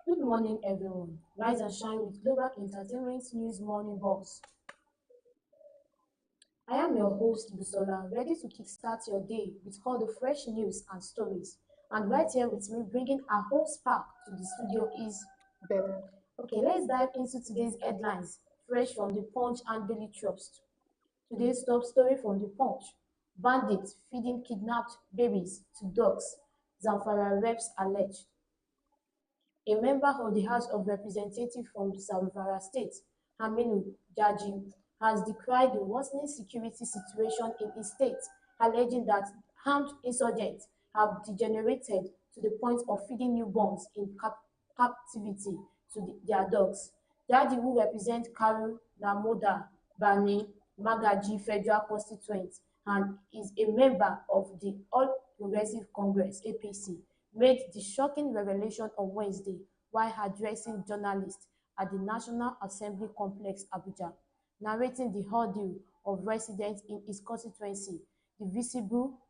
Good morning, everyone. Rise and shine with Global Entertainment News Morning Box. I am your host, Busola, ready to kickstart your day with all the fresh news and stories. And right here with me, bringing a whole spark to the studio is Bella. Okay, let's dive into today's headlines, fresh from the Punch and Daily Trust. Today's top story from the Punch: bandits feeding kidnapped babies to dogs. Zamfara reps alleged. A member of the House of Representatives from Zamfara State, Aminu Jaji, has decried the worsening security situation in his state, alleging that armed insurgents have degenerated to the point of feeding newborns in captivity to their dogs. Jaji, who represents Karu Namoda Bani Magaji Federal Constituent and is a member of the All Progressive Congress (APC), made the shocking revelation on Wednesday while addressing journalists at the National Assembly Complex, Abuja, narrating the ordeal of residents in his constituency. The visible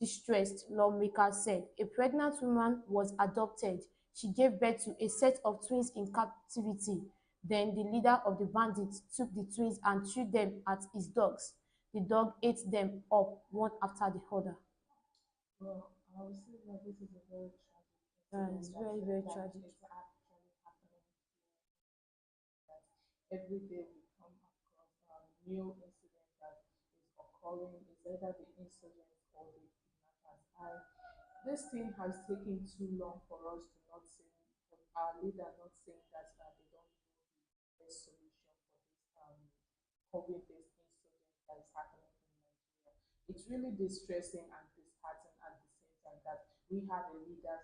distressed lawmaker said a pregnant woman was adopted. She gave birth to a set of twins in captivity. Then the leader of the bandits took the twins and threw them at his dogs. The dog ate them up one after the other. Well, I would say that this is a very tragic It's incident very, very that tragic. is actually happening that every day we come across new incident that is occurring is either the insurgents or the kidnappers. And this thing has taken too long for us to not say, for our leader not saying that they don't know the best solution for this COVID-based insurgent that is happening in Nigeria. It's really distressing and disheartening at the same time that we have a leader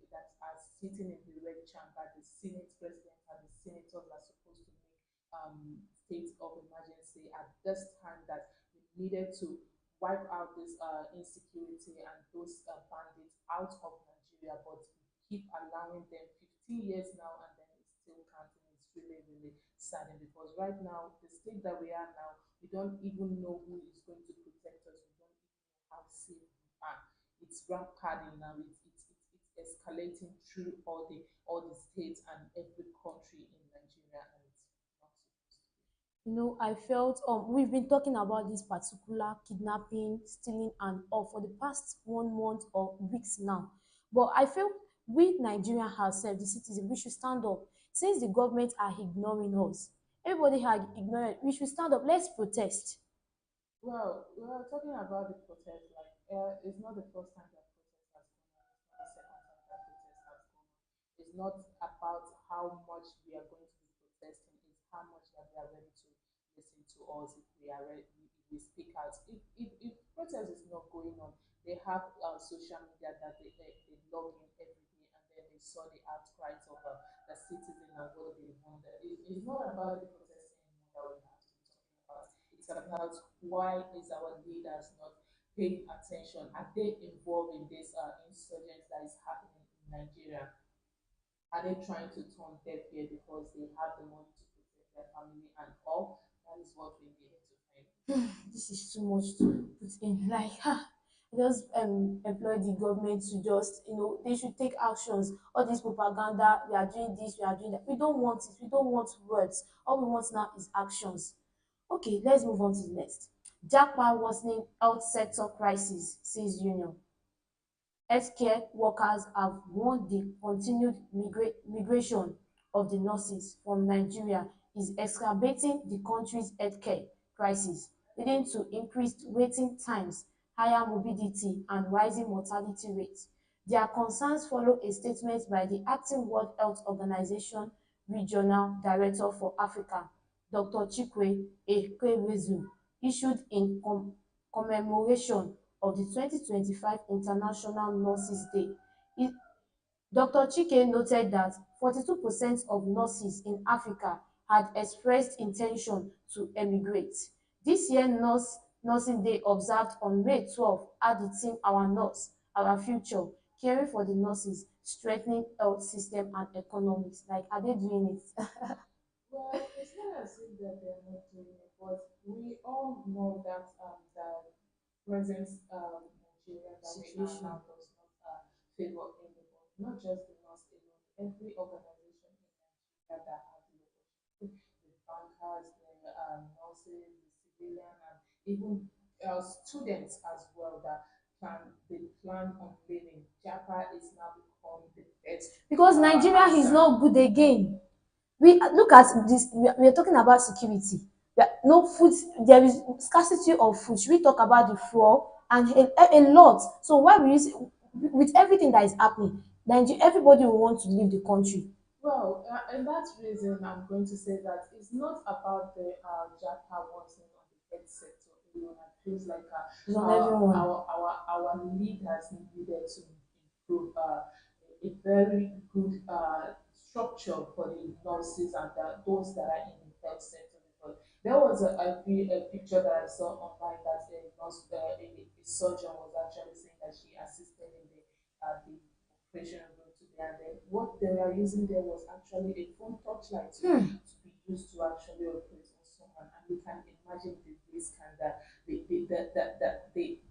that are sitting in the red chamber, the Senate president and the senators are supposed to make state of emergency at this time that we needed to wipe out this insecurity and those bandits out of Nigeria, but we keep allowing them 15 years now and then it's still counting. It's really, really saddening because right now, the state that we are now, we don't even know who is going to protect us. We don't even know how safe we are. It's rampant now. It's escalating through all the states and every country in Nigeria, and it's not supposed to be. I felt we've been talking about this particular kidnapping, stealing, and all for the past 1 month or weeks now. But I feel we Nigerian ourselves, the citizens, we should stand up. Since the government are ignoring us, everybody are ignoring. We should stand up. Let's protest. Well, we are talking about the protest. Like, it's not the first time that protest has gone on. It's not the second time that protest has gone on. It's not about how much we are going to be protesting. It's how much that they are ready to listen to us. If we are ready, if we speak out. If protest is not going on, they have social media that they log in every day, and then they saw the outcries of the citizen and what they want. It's not about the protesting anymore that we have to be talking about. It's about why is our leaders not paying attention? Are they involved in this insurgence that is happening in Nigeria? Are they trying to turn deaf ear because they have the money to protect their family and all? That is what we need to find. This is too much to put in. Like, just employ the government to just, they should take actions. All this propaganda, we are doing this, we are doing that. We don't want it. We don't want words. All we want now is actions. Okay, let's move on to the next. Japan worsening health sector crisis, says union. Healthcare workers have warned the continued migration of the nurses from Nigeria is exacerbating the country's healthcare crisis, leading to increased waiting times, higher morbidity and rising mortality rates. Their concerns follow a statement by the acting World Health Organization Regional Director for Africa, Dr. Chikwe Ekerezu, issued in commemoration of the 2025 International Nurses Day. Dr. Chike noted that 42% of nurses in Africa had expressed intention to emigrate. This year Nursing Day, observed on May 12, had the theme Our Nurse, Our Future, caring for the nurses, strengthening health system and economics. Like, are they doing it? Well, it's not as if that they're not doing it, but we all know that the present Nigeria that we are Situation. now does not favor anybody, not just the nurse alone. Every organization that have the bankers, the nurses, the civilian, and even students as well that they plan on leaving. Japa is now become the best Because Nigeria is answer. not good again. We look at this, we are talking about security. No food, there is scarcity of food. Should we talk about the fuel and a lot? So why we use with everything that is happening, Nigeria, everybody will want to leave the country. Well, and that's reason I'm going to say that it's not about the Japa wanting on the head sector alone. It feels like It's on everyone. our leaders needed to improve a very good structure for the nurses and those that are in the health sector. Because there was a picture that I saw online that a surgeon was actually saying that she assisted in the operation room today, and then what they were using there was actually a phone touchlight to be used to actually operate on someone, and you can imagine the risk and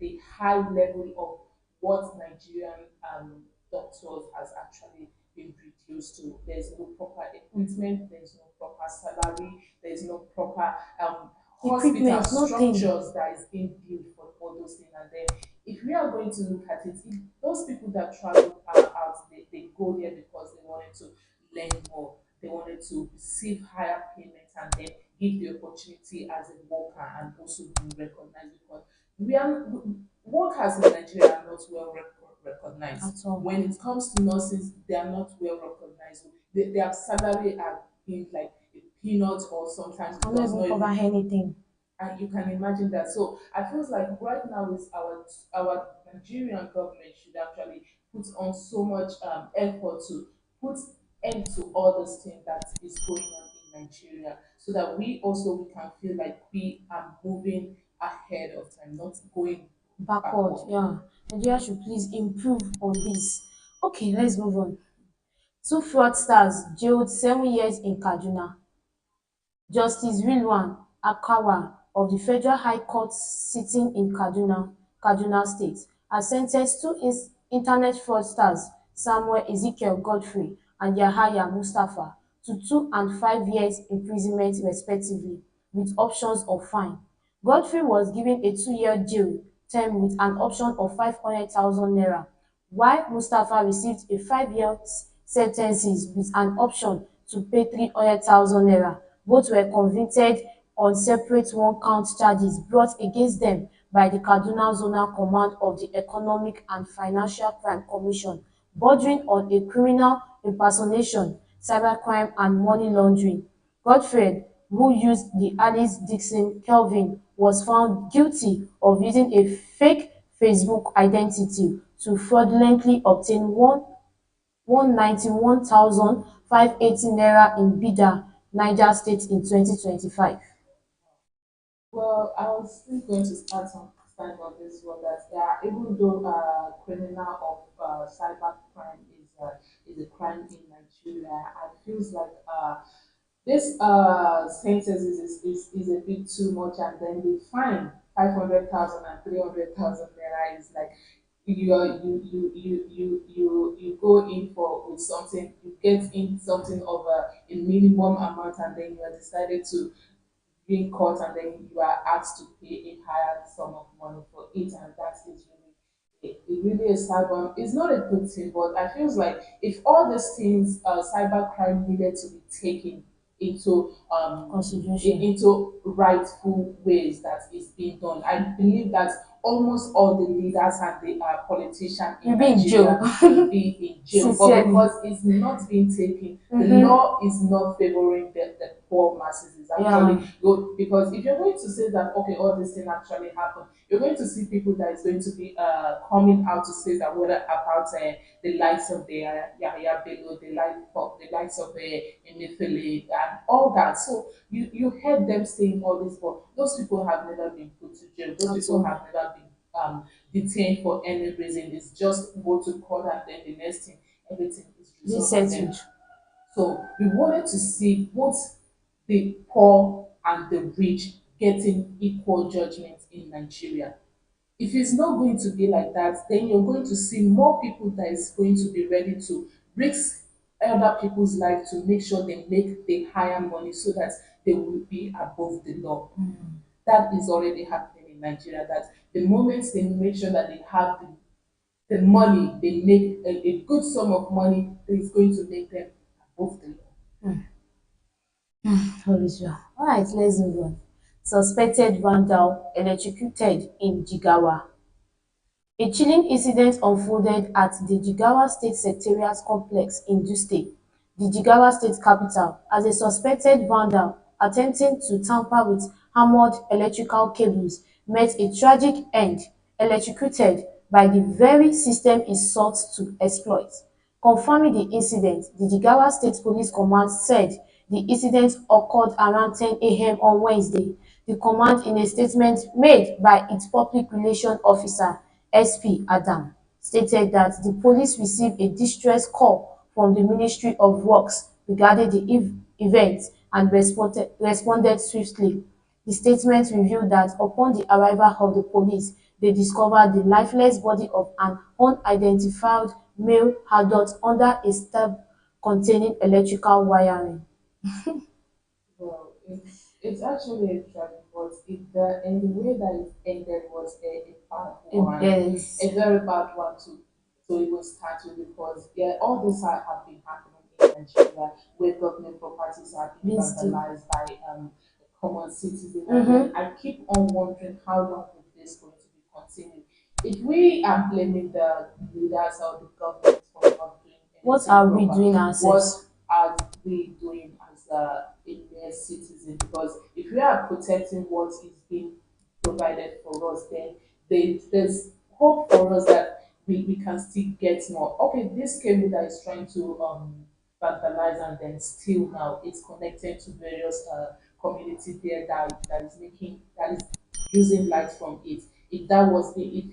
the high level of what Nigerian doctors has actually been reduced to. There's no proper equipment, there's no proper salary, there's no proper hospital Equipment, nothing. structures that is being built for all those things. And then if we are going to look at it, if those people that traveled out, they go there because they wanted to learn more, they wanted to receive higher payments and then give the opportunity as a worker and also be recognized because we are workers in Nigeria are not well recognized. At all. When it comes to nurses, they are not well recognized. Their salary are being like a peanut or sometimes it Cannot does even not cover even, anything. and you can imagine that. So I feel like right now is our Nigerian government should actually put on so much effort to put end to all this thing that is going on in Nigeria, so that we can feel like we are moving ahead of time, not going Backward, backward. yeah. Nigeria should please improve on this. Okay, let's move on. Two fraudsters jailed 7 years in Kaduna. Justice Rilwan Akawa of the Federal High Court sitting in Kaduna State, has sentenced two internet fraudsters Samuel Ezekiel Godfrey and Yahaya Mustapha to 2 and 5 years imprisonment respectively, with options of fine. Godfrey was given a 2 year jail term with an option of 500,000 naira, while Mustapha received a 5 year sen ten ce with an option to pay 300,000 naira. Both were convicted on separate one-count charges brought against them by the Kaduna Zonal Command of the Economic and Financial Crime Commission, bordering on a criminal impersonation, cybercrime and money laundering. Godfrey, who used the Alice Dixon Kelvin, was found guilty of using a fake Facebook identity to fraudulently obtain 191,580 naira in Bida, Niger State in 2025. Well, I was still going to stand on this one that yeah, even though criminal of cyber crime is a crime in Nigeria, I feels like this sentence is a bit too much, and then the fine 500,000 and 300,000 naira is like you go in for with something, you get in something of a minimum amount, and then you are decided to being caught, and then you are asked to pay a higher sum of money for it, and that is really a sad one. It's not a good thing, but I feels like if all these things, cybercrime needed to be taken into Consideration. into rightful ways that is being done. I believe that almost all the leaders and the politicians You in be in jail. Nigeria should be in jail, but Sincerely. because it's not being taken, the Mm-hmm. law is not favoring the poor masses. It's Yeah. actually good because if you're going to say that okay, all this thing actually happened, you're going to see people that is going to be coming out to say that whether about the likes of the Yahya Bello, the likes of Emefiele and all that. So you heard them saying all this, but those people have never been put to jail. Those At people all. have never been detained for any reason. It's just go to court and then the next thing, everything is This resolved. And then settled. so we wanted to see both the poor and the rich getting equal judgment in Nigeria. If it's not going to be like that, then you're going to see more people that is going to be ready to risk other people's life to make sure they make the higher money so that they will be above the law. That is already happening in Nigeria. That the moment they make sure that they have the money, they make a good sum of money that is going to make them above the law. Holy. All right, let's move on. Suspected vandal electrocuted in Jigawa. A chilling incident unfolded at the Jigawa State Secretariat complex in Dutse, the Jigawa state capital, as a suspected vandal attempting to tamper with armored electrical cables met a tragic end, electrocuted by the very system he sought to exploit. Confirming the incident, the Jigawa State Police Command said the incident occurred around 10 a.m. on Wednesday. The command, in a statement made by its public relations officer, SP Adam, stated that the police received a distress call from the Ministry of Works regarding the event and responded swiftly. The statement revealed that upon the arrival of the police, they discovered the lifeless body of an unidentified male adult under a slab containing electrical wiring. Well, it's actually a tragic, but in the way that it ended was a bad one, Yes, a very bad one to even start with because yeah, all this have been happening in Nigeria where government properties are being being still. vandalized by common citizens, and then I keep on wondering how long is this going to be continuing. If we are blaming the leaders or the government for not doing What anything are we proper, doing what ourselves? are we doing as a mere citizen? Because if we are protecting what is being provided for us, then there's hope for us that we can still get more. Okay, this cable that is trying to vandalize and then steal now, it's connected to various community there that is making that is using light from it. If that was the if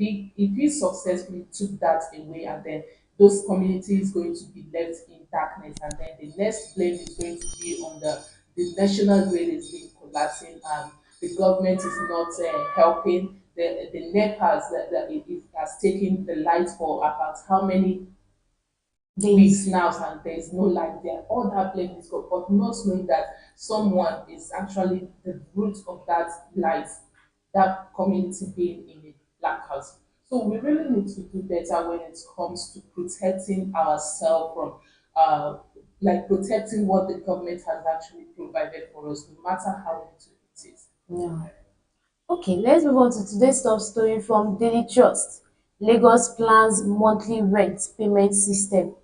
he successfully took that away and then those communities going to be left in darkness and then the next blame is going to be on the national grid is being collapsing and the government is not helping the NEPAs that it has taken the light for about how many weeks Days. now and there's no light there. All that blame is God, but not knowing that someone is actually the root of that light, that community being in a blackout. So we really need to do better when it comes to protecting ourselves from like protecting what the government has actually provided for us, no matter how little it is. Yeah. Okay, let's move on to today's top story from Daily Trust. Lagos plans monthly rent payment system.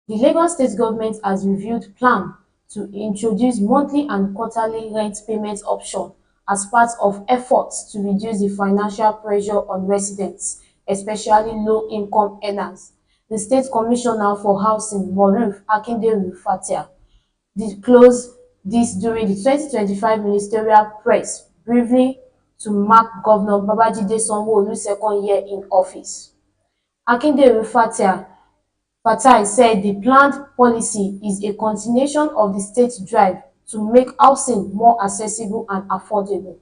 The Lagos State Government has reviewed plan to introduce monthly and quarterly rent payment option as part of efforts to reduce the financial pressure on residents, especially low-income earners. The State Commissioner for Housing, Moruf Akinderu-Fatia, disclosed this during the 2025 ministerial press briefing to mark Governor Babajide Sanwo-Olu's second year in office. Akinderu Fatai said the planned policy is a continuation of the state's drive to make housing more accessible and affordable.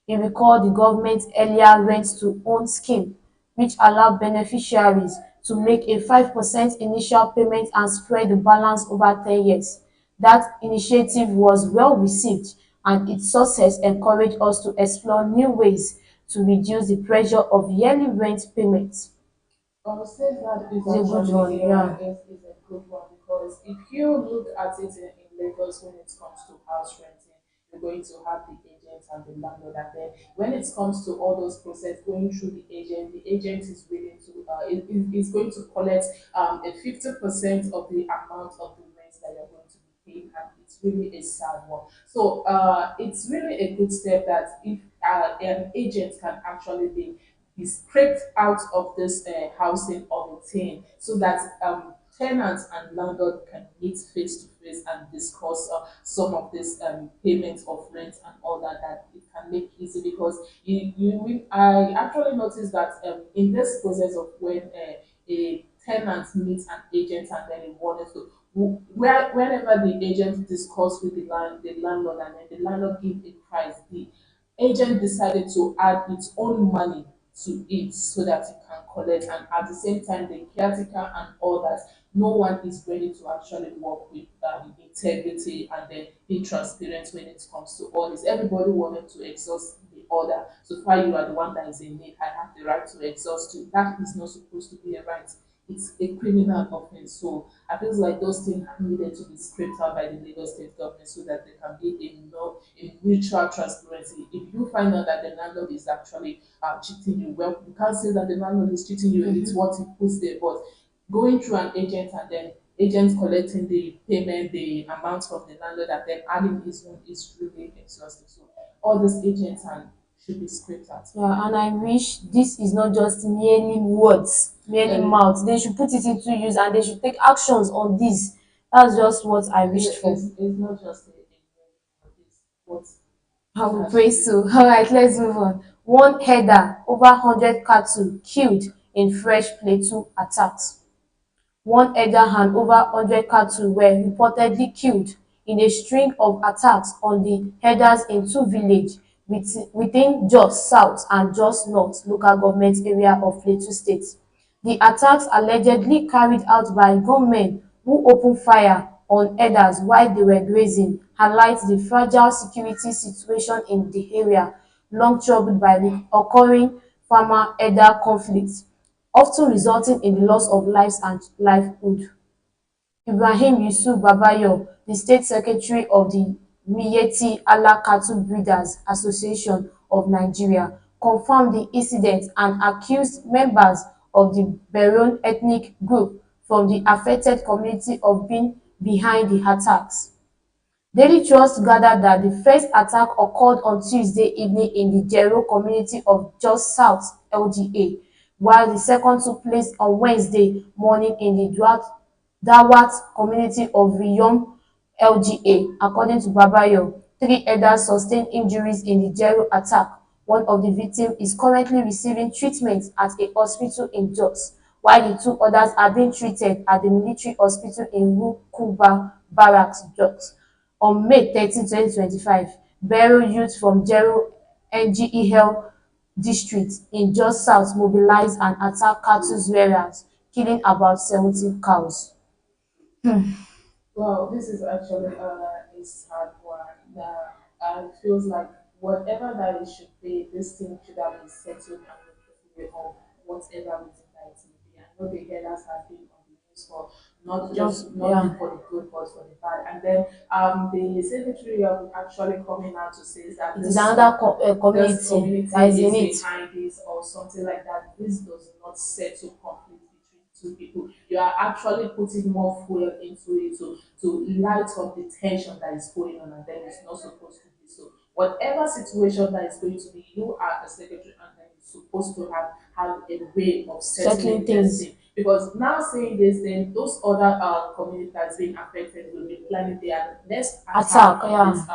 He recalled the government's earlier rent-to-own scheme, which allowed beneficiaries to make a 5% initial payment and spread the balance over 10 years. That initiative was well received, and its success encouraged us to explore new ways to reduce the pressure of yearly rent payments. I would say that is It's a good one, actually yeah. is a good one because if you look at it in Lagos when it comes to house renting, you're going to have the agent and the landlord, and then when it comes to all those process going through the agent is willing to is going to collect a 50% of the amount of the rent that you're going to be paying, and it's really a sad one. So it's really a good step that if an agent can actually be scraped out of this housing of a thing so that tenants and landlord can meet face to face and discuss some of this payments of rent and all that it can make easy because I actually noticed that in this process of when a tenant meets an agent and then he wanted to whenever the agent discuss with the landlord and then the landlord give a price, the agent decided to add its own money to it so that it can collect and at the same time the caretaker and all that no one is ready to actually work with integrity and then be transparent when it comes to all this. Everybody wanted to exhaust the order. So far, you are the one that is in need. I have the right to exhaust you. That is not supposed to be a right. It's a criminal offense. So I feel like those things needed to be scraped out by the Lagos state government so that there can be a mutual transparency. If you find out that the landlord is actually cheating you, well, you can't say that the landlord is cheating you. It's what he puts there, but going through an agent and then agent collecting the payment, the amount from the landlord, and then adding his own is really exhausting. So all these agents and should be scraped out. Yeah, and I wish this is not just merely words, merely And mouth. They should put it into use and they should take actions on this. That's just what I wished for. it's not just it's what I it will has pray to be. so. All right, let's move on. One header, over 100 cattle killed in fresh Plateau attacks. One elder and over 100 cattle were reportedly killed in a string of attacks on the herders in two villages within Jos South and Jos North local government area of Plateau State. The attacks, allegedly carried out by gunmen who opened fire on herders while they were grazing, highlight the fragile security situation in the area, long troubled by recurring farmer-herder conflicts, often resulting in the loss of lives and livelihood. Ibrahim Yusuf Babayo, the State Secretary of the Miyetti Allah Cattle Breeders Association of Nigeria, confirmed the incident and accused members of the Beron ethnic group from the affected community of being behind the attacks. Daily Trust gathered that the first attack occurred on Tuesday evening in the Jero community of Jos South (LGA), while the second took place on Wednesday morning in the Dawat community of Riyom (LGA). According to Babayo, three others sustained injuries in the Jero attack. One of the victims is currently receiving treatment at a hospital in Jos, while the two others are being treated at the military hospital in Rukuba Barracks, Jos. On May 13, 2025, Bero youth from Genewsng district in Jos South mobilized and attacked cattle rearers, killing about 70 cows. Well, this is actually a sad one. Feels like whatever that it should be, this thing should have been settled amicably of whatever reason that it may be. I know the headers have been on the news for not Just, just not yeah, the for the good but for the bad. And then the secretary of actually coming out to say that it is another this community that is community in is it. behind this or something like that. This does not settle conflict between two people. You are actually putting more fuel into it to light up the tension that is going on, and then it's not supposed to be so. Whatever situation that is going to be, you are a secretary, and then you're supposed to have a way of Settling settling this things. thing. Because now saying this, then those other communities that's being affected will be planning their next Attack, attack on yeah, this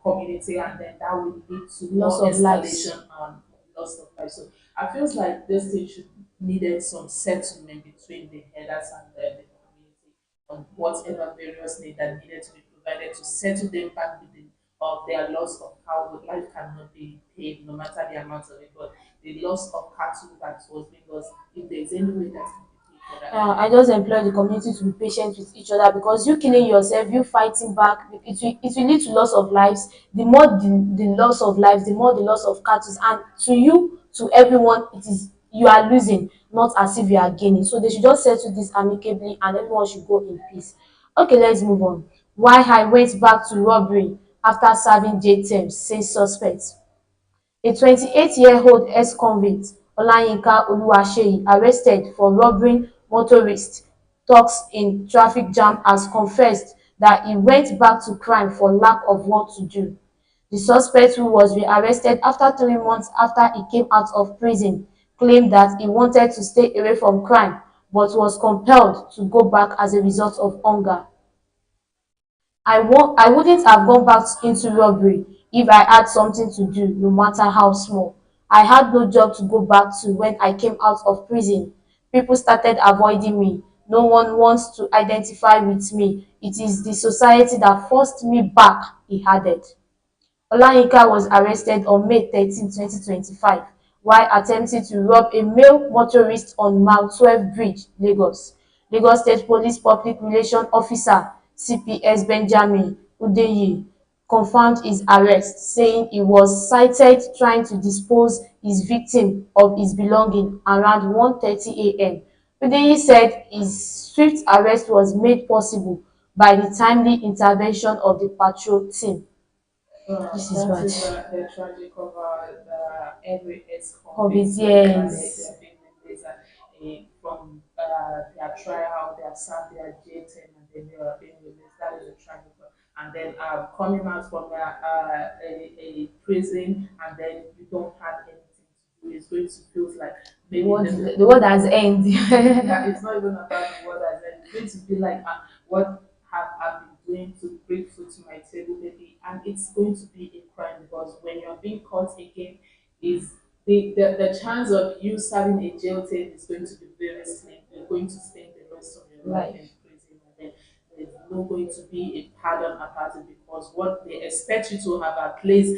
community, and then that will lead to loss more of lives. escalation and loss of life. So I feels like this thing should needed some settlement between the headers and the community on whatever various need that needed to be provided to settle them back within of their loss of cow. Life cannot be paid no matter the amount of it, but the loss of cattle that was being lost, if there's any way that can be paid for that, Yeah, then I just implore the community to be patient with each other because you killing yourself, you fighting back, it will lead to loss of lives. The more the loss of lives, the more the loss of cattle, and to you, to everyone, it is you are losing, not as if you are gaining. So they should just settle this amicably, and everyone should go in peace. Okay, let's move on. Why I went back to robbery after serving jail terms, says suspect. A 28-year-old ex-convict, Olayinka Oluwaseyi, arrested for robbing motorists talks in traffic jam, has confessed that he went back to crime for lack of work to do. The suspect, who was rearrested after 3 months after he came out of prison, claimed that he wanted to stay away from crime but was compelled to go back as a result of hunger. I wouldn't have gone back into robbery if I had something to do, no matter how small. I had no job to go back to when I came out of prison. People started avoiding me. No one wants to identify with me. It is the society that forced me back, he added. Olayinka was arrested on May 13, 2025, while attempting to rob a male motorist on Mile 12 Bridge, Lagos. Lagos State Police Public Relations Officer CPS Benjamin Hundeyin confirmed his arrest, saying he was sighted trying to dispose his victim of his belongings around 1:30 am. Hundeyin said his swift arrest was made possible by the timely intervention of the patrol team. This is That bad. is the tragic of every COVID, ex-convict whenever they yes. are being released from their trial, they are served their jail term, and then they are being released. That is the tragic one. And then coming out from a prison, and then you don't have anything to do. It's going to feel like maybe The world has ended. yeah, it's not even about the word as well. It's going to be like, what have I been doing to bring food to my table, maybe? And it's going to be a crime because when you're being caught again, is the chance of you serving a jail term is going to be very slim. You're going to spend the rest of your life in Life. prison, and then there's not going to be a pardon about it because what they expect you to have at least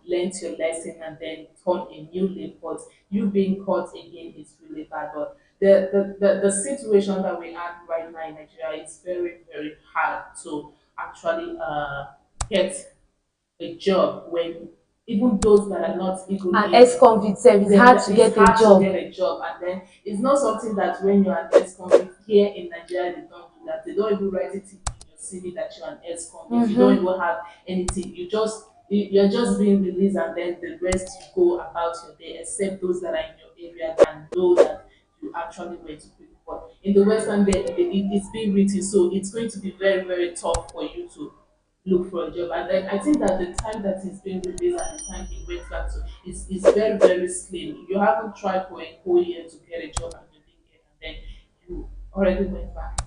learned your lesson and then turn a new leaf. But you being caught again is really bad. But the situation that we are right now in Nigeria is very, very hard to actually get a job when even those that are not An equally ex-convict sef, it's hard to it's get a hard to job. get a job, and then it's not something that when you're an ex-convict here in Nigeria they don't do that. They don't even write it in your CV that you're an ex-convict. You don't even have anything. You're just being released, and then the rest you go about your day, except those that are in your area and know that you actually went to prison. But in the Western, it's being written, so it's going to be very, very tough for you to look for a job. And then I think that the time that he's been released and the time he went back to is very, very slim. You haven't tried for a whole year to get a job and you didn't get, and then you already went back.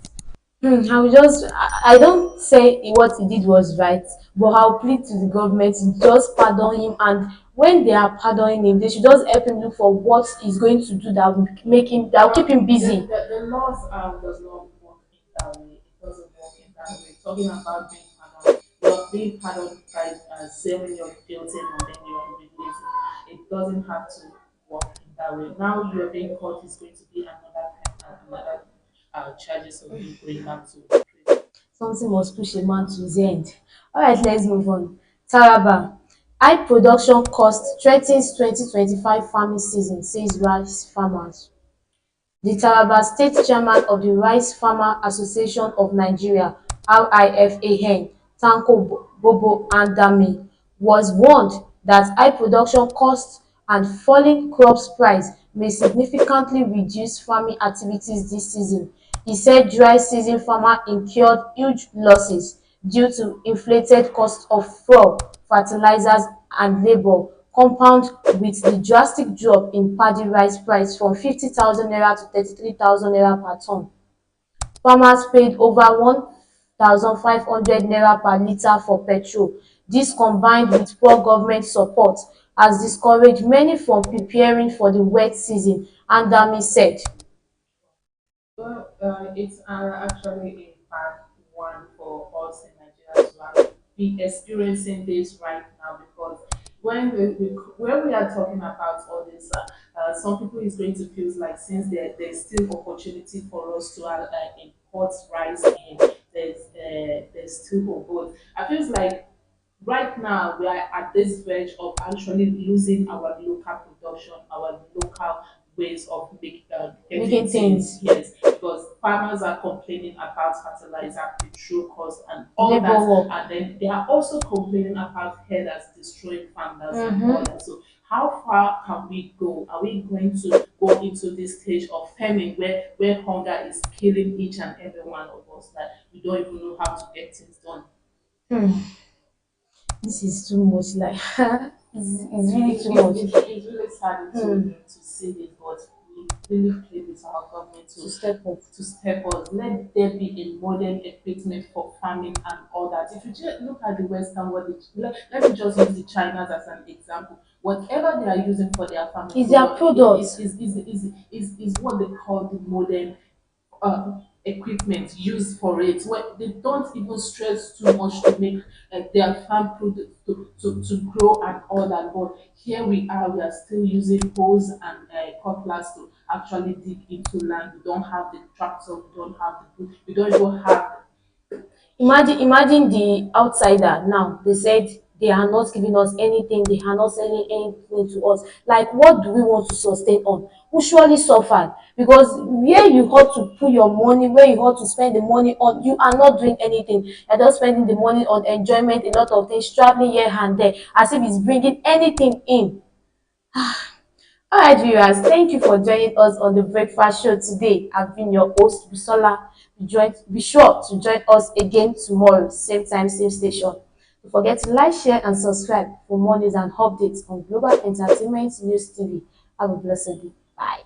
I will just I don't say what he did was right, but I'll plead to the government to just pardon him, and when they are pardoning him, they should just help him look for what he's going to do that will make him that will keep him busy. The laws does not work in that way. It doesn't work in that way. Talking about being pardoned, you're being pardoned by serving your guilty and then you are released. It doesn't have to work in that way. Now you're being caught is going to be another time and another charges of you going back to prison. Something must push a man to his end. Alright, let's move on. Taraba. High production cost threatens 2025 farming season, says rice farmers. The Taraba State Chairman of the Rice Farmer Association of Nigeria (RIFAN), Tanko Bobo Andami, was warned that high production costs and falling crops price may significantly reduce farming activities this season. He said dry season farmers incurred huge losses due to inflated cost of fuel, fertilizers and labour, compound with the drastic drop in paddy rice price from 50,000 naira to 33,000 naira per tonne. Farmers paid over 1,500 naira per litre for petrol. This, combined with poor government support, has discouraged many from preparing for the wet season, Andami said. Well, it's actually a bad one for us in Nigeria to be experiencing this right now because when we are talking about all this, some people is going to feel like since there's still opportunity for us to import rice in, there's still hope. But I feel like right now we are at this verge of actually losing our local production, our local ways of getting Making things. things, Yes, because farmers are complaining about fertilizer, petrol costs, and all labour that, work. and then they are also complaining about herders destroying farmers and all that. So how far can we go? Are we going to go into this stage of famine where hunger is killing each and every one of us that we don't even know how to get things done? This is too much, like it's really too much It's really sad to see this, but we really plead with our government to step up. to step up. Let there be a modern equipment for farming and all that. If you just look at the Western world, let me just use the Chinas as an example. Whatever they are using for their farming It's their product product. is what they call the modern. equipment used for it, where they don't even stress too much to make their farm product to grow and all that. But here we are still using hoes and cutlass to actually dig into land. We don't have the tractor, we don't have the boot, we don't even have. Imagine the outsider now. They said they are not giving us anything, they are not selling anything to us. Like, what do we want to sustain on? We surely suffered, because where you ought to put your money, where you ought to spend the money on, you are not doing anything. You're just spending the money on enjoyment, a lot of things, traveling here and there, as if it's bringing anything in. All right, viewers, thank you for joining us on the breakfast show today. I've been your host, Bisola. Be sure to join us again tomorrow, same time, same station. Don't forget to like, share, and subscribe for more news and updates on Global Entertainment News TV. Have a blessed day. Bye.